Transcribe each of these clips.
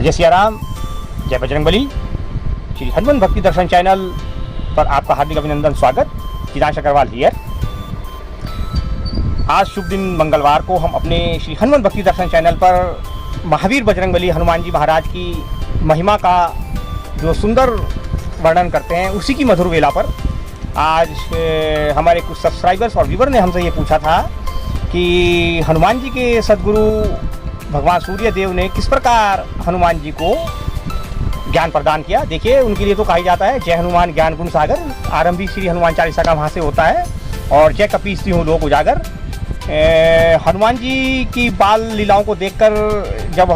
जय सिया राम, जय बजरंगबली। श्री हनुमान भक्ति दर्शन चैनल पर आपका हार्दिक अभिनंदन, स्वागत। चिदांश अग्रवाल हियर। आज शुभ दिन मंगलवार को हम अपने श्री हनुमान भक्ति दर्शन चैनल पर महावीर बजरंगबली हनुमान जी महाराज की महिमा का जो सुंदर वर्णन करते हैं, उसी की मधुर वेला पर आज हमारे कुछ सब्सक्राइबर्स और व्यूवर ने हमसे ये पूछा था कि हनुमान जी के सद्गुरु भगवान सूर्य देव ने किस प्रकार हनुमान जी को ज्ञान प्रदान किया। देखिए, उनके लिए तो कहा जाता है जय हनुमान ज्ञान गुण सागर। आरंभ भी श्री हनुमान चालीसा का वहाँ से होता है। और जय कपी सिंह लोक उजागर। हनुमान जी की बाल लीलाओं को देखकर जब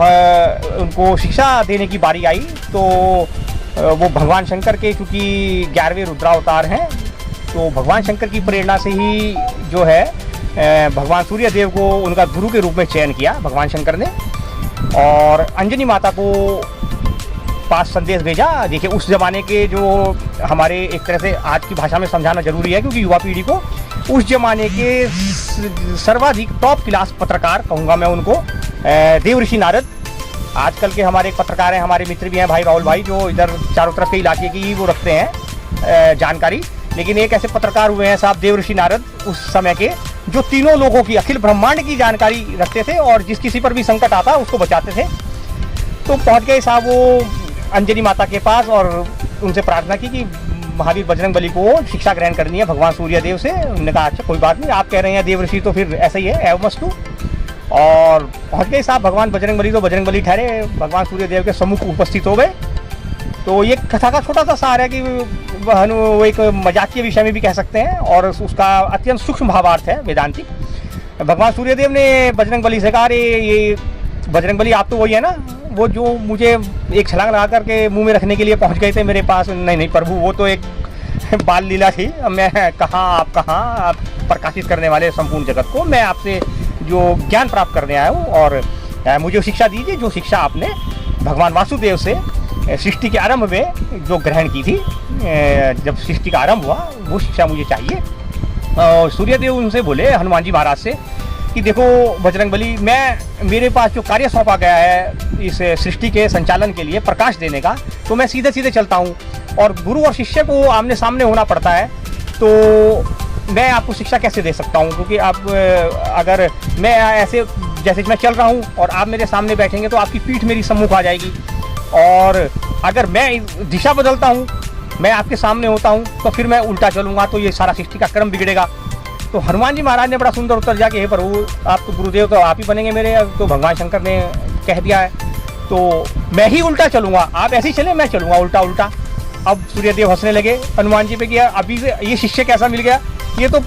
उनको शिक्षा देने की बारी आई तो वो भगवान शंकर के, क्योंकि 11वें रुद्रावतार हैं, तो भगवान शंकर की प्रेरणा से ही जो है भगवान सूर्य देव को उनका गुरु के रूप में चयन किया भगवान शंकर ने। और अंजनी माता को पास संदेश भेजा। देखिए, उस ज़माने के जो हमारे, एक तरह से आज की भाषा में समझाना जरूरी है क्योंकि युवा पीढ़ी को, उस ज़माने के सर्वाधिक टॉप क्लास पत्रकार कहूँगा मैं उनको, देवर्षि नारद। आजकल के हमारे एक पत्रकार हैं, हमारे मित्र भी हैं, भाई राहुल भाई, जो इधर चारों तरफ के इलाके की वो रखते हैं जानकारी। लेकिन एक ऐसे पत्रकार हुए हैं साहब देवर्षि नारद उस समय के, जो तीनों लोगों की, अखिल ब्रह्मांड की जानकारी रखते थे और जिस किसी पर भी संकट आता उसको बचाते थे। तो पहुंच गए साहब वो अंजनी माता के पास और उनसे प्रार्थना की कि महावीर बजरंगबली को शिक्षा ग्रहण करनी है भगवान सूर्य देव से। उन्होंने कहा अच्छा कोई बात नहीं, आप कह रहे हैं देवर्षि तो फिर ऐसा ही है, एवमस्तु। और पहुंच गए साहब भगवान बजरंगबली, तो बजरंगबली ठहरे भगवान सूर्य देव के सम्मुख उपस्थित हो गए। तो ये कथा का छोटा सा सार है कि वो एक मजाक के विषय में भी कह सकते हैं और उसका अत्यंत सूक्ष्म भावार्थ है वेदांतिक। भगवान सूर्यदेव ने बजरंगबली से कहा, अरे ये बजरंगबली आप तो वही है ना, वो जो मुझे एक छलांग लगा करके मुंह में रखने के लिए पहुंच गए थे मेरे पास। नहीं प्रभु, वो तो एक बाल लीला थी। मैं आप कहाँ प्रकाशित करने वाले संपूर्ण जगत को, मैं आपसे जो ज्ञान प्राप्त करने आया हूँ और मुझे शिक्षा दीजिए जो शिक्षा आपने भगवान वासुदेव से सृष्टि के आरंभ में जो ग्रहण की थी, जब सृष्टि का आरंभ हुआ, वो शिक्षा मुझे चाहिए। और सूर्यदेव उनसे बोले हनुमान जी महाराज से कि देखो बजरंगबली, मेरे पास जो कार्य सौंपा गया है इस सृष्टि के संचालन के लिए, प्रकाश देने का, तो मैं सीधे सीधे चलता हूँ और गुरु और शिष्य को आमने सामने होना पड़ता है। तो मैं आपको शिक्षा कैसे दे सकता हूँ, क्योंकि आप अगर मैं ऐसे जैसे मैं चल रहा हूँ और आप मेरे सामने बैठेंगे तो आपकी पीठ मेरी सम्मुख आ जाएगी, और अगर मैं दिशा बदलता हूँ, मैं आपके सामने होता हूँ, तो फिर मैं उल्टा चलूँगा, तो ये सारा सृष्टि का क्रम बिगड़ेगा। तो हनुमान जी महाराज ने बड़ा सुंदर उत्तर दिया कि हे प्रभु, आप तो गुरुदेव, तो आप ही बनेंगे मेरे। तो भगवान शंकर ने कह दिया है तो मैं ही उल्टा चलूँगा, आप ऐसे ही चले, मैं चलूँगा उल्टा उल्टा। अब सूर्यदेव हंसने लगे हनुमान जी पे कि अभी से ये शिष्य कैसा मिल गया, ये तो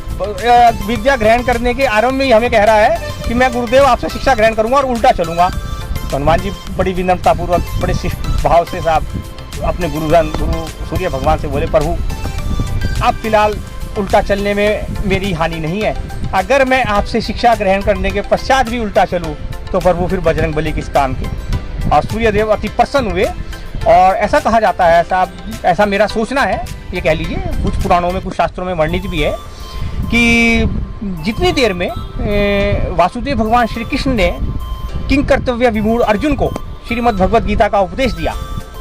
विद्या ग्रहण करने के आरंभ में ही हमें कह रहा है कि मैं गुरुदेव आपसे शिक्षा ग्रहण करूँगा और उल्टा चलूँगा। तो हनुमान जी बड़ी विनम्रतापूर्वक, बड़े शिष्ट भाव से साहब अपने गुरु सूर्य भगवान से बोले, प्रभु आप फिलहाल उल्टा चलने में मेरी हानि नहीं है, अगर मैं आपसे शिक्षा ग्रहण करने के पश्चात भी उल्टा चलूँ तो प्रभु फिर बजरंगबली किस काम की। और सूर्यदेव अति प्रसन्न हुए। और ऐसा कहा जाता है साहब, ऐसा मेरा सोचना है, ये कह लीजिए, कुछ पुराणों में, कुछ शास्त्रों में वर्णित भी है कि जितनी देर में वासुदेव भगवान श्री कृष्ण ने किंग कर्तव्य विमूढ़ अर्जुन को श्रीमद् भगवद गीता का उपदेश दिया,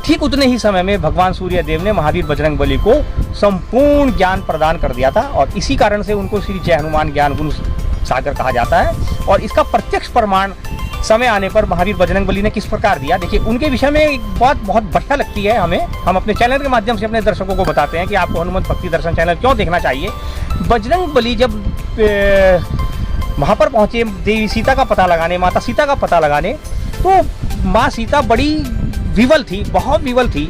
ठीक उतने ही समय में भगवान सूर्य देव ने महावीर बजरंगबली को संपूर्ण ज्ञान प्रदान कर दिया था। और इसी कारण से उनको श्री जय हनुमान ज्ञान गुण सागर कहा जाता है। और इसका प्रत्यक्ष प्रमाण समय आने पर महावीर बजरंगबली ने किस प्रकार दिया, देखिए उनके विषय में एक बात बहुत बढ़िया लगती है हमें। हम अपने चैनल के माध्यम से अपने दर्शकों को बताते हैं कि आपको हनुमान भक्ति दर्शन चैनल क्यों देखना चाहिए। बजरंगबली जब वहाँ पर पहुँचे देवी सीता का पता लगाने, माता सीता का पता लगाने, तो माँ सीता बड़ी विवल थी, बहुत विवल थी।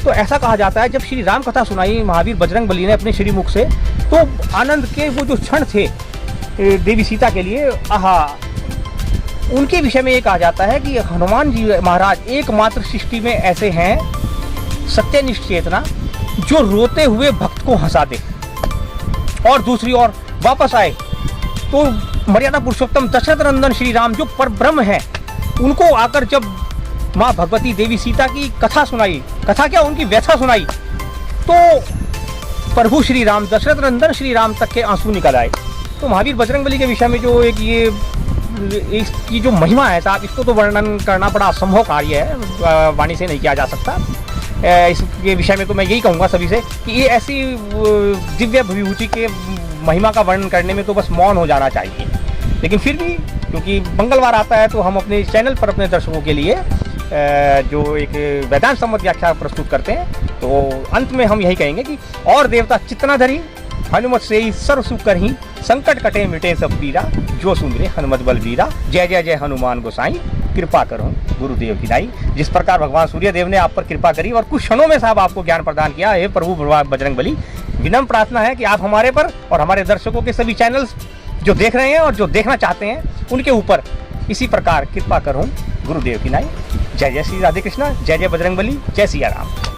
तो ऐसा कहा जाता है जब श्री राम कथा सुनाई महावीर बजरंगबली ने अपने श्रीमुख से, तो आनंद के वो जो क्षण थे देवी सीता के लिए, आहा, उनके विषय में ये कहा जाता है कि हनुमान जी महाराज एकमात्र सृष्टि में ऐसे हैं सत्यनिष्ठ चेतना, जो रोते हुए भक्त को हंसा दे और दूसरी ओर वापस आए। तो मर्यादा पुरुषोत्तम दशरथ नंदन श्री राम जो परब्रह्म है, उनको आकर जब माँ भगवती देवी सीता की कथा सुनाई, कथा क्या उनकी व्यथा सुनाई, तो प्रभु श्री राम, दशरथ नंदन श्री राम तक के आंसू निकल आए। तो महावीर बजरंगबली के विषय में जो एक ये इसकी जो महिमा है साहब, इसको तो वर्णन करना बड़ा असंभव कार्य है, वाणी से नहीं किया जा सकता। इसके विषय में तो मैं यही कहूँगा सभी से कि ये ऐसी दिव्य विभूति के महिमा का वर्णन करने में तो बस मौन हो जाना चाहिए। लेकिन फिर भी क्योंकि मंगलवार आता है तो हम अपने चैनल पर अपने दर्शकों के लिए जो एक वेदांत सम्मत व्याख्या प्रस्तुत करते हैं, तो अंत में हम यही कहेंगे कि और देवता चितना धरी, हनुमत से ही सर्व सुख करही, संकट कटे मिटे सब पीरा, जो सुमिरे हनुमत बलवीरा, जय जय जय हनुमान गोसाई, कृपा करो गुरुदेव की नाई। जिस प्रकार भगवान सूर्यदेव ने आप पर कृपा करी और कुछ क्षणों में साहब आपको ज्ञान प्रदान किया, हे प्रभु बजरंगबली, विनम्र प्रार्थना है कि आप हमारे पर और हमारे दर्शकों के सभी चैनल्स जो देख रहे हैं और जो देखना चाहते हैं उनके ऊपर इसी प्रकार कृपा करो गुरुदेव की नाई। जय जय श्री राधे कृष्णा, जय जय बजरंगबली, जय सिया राम।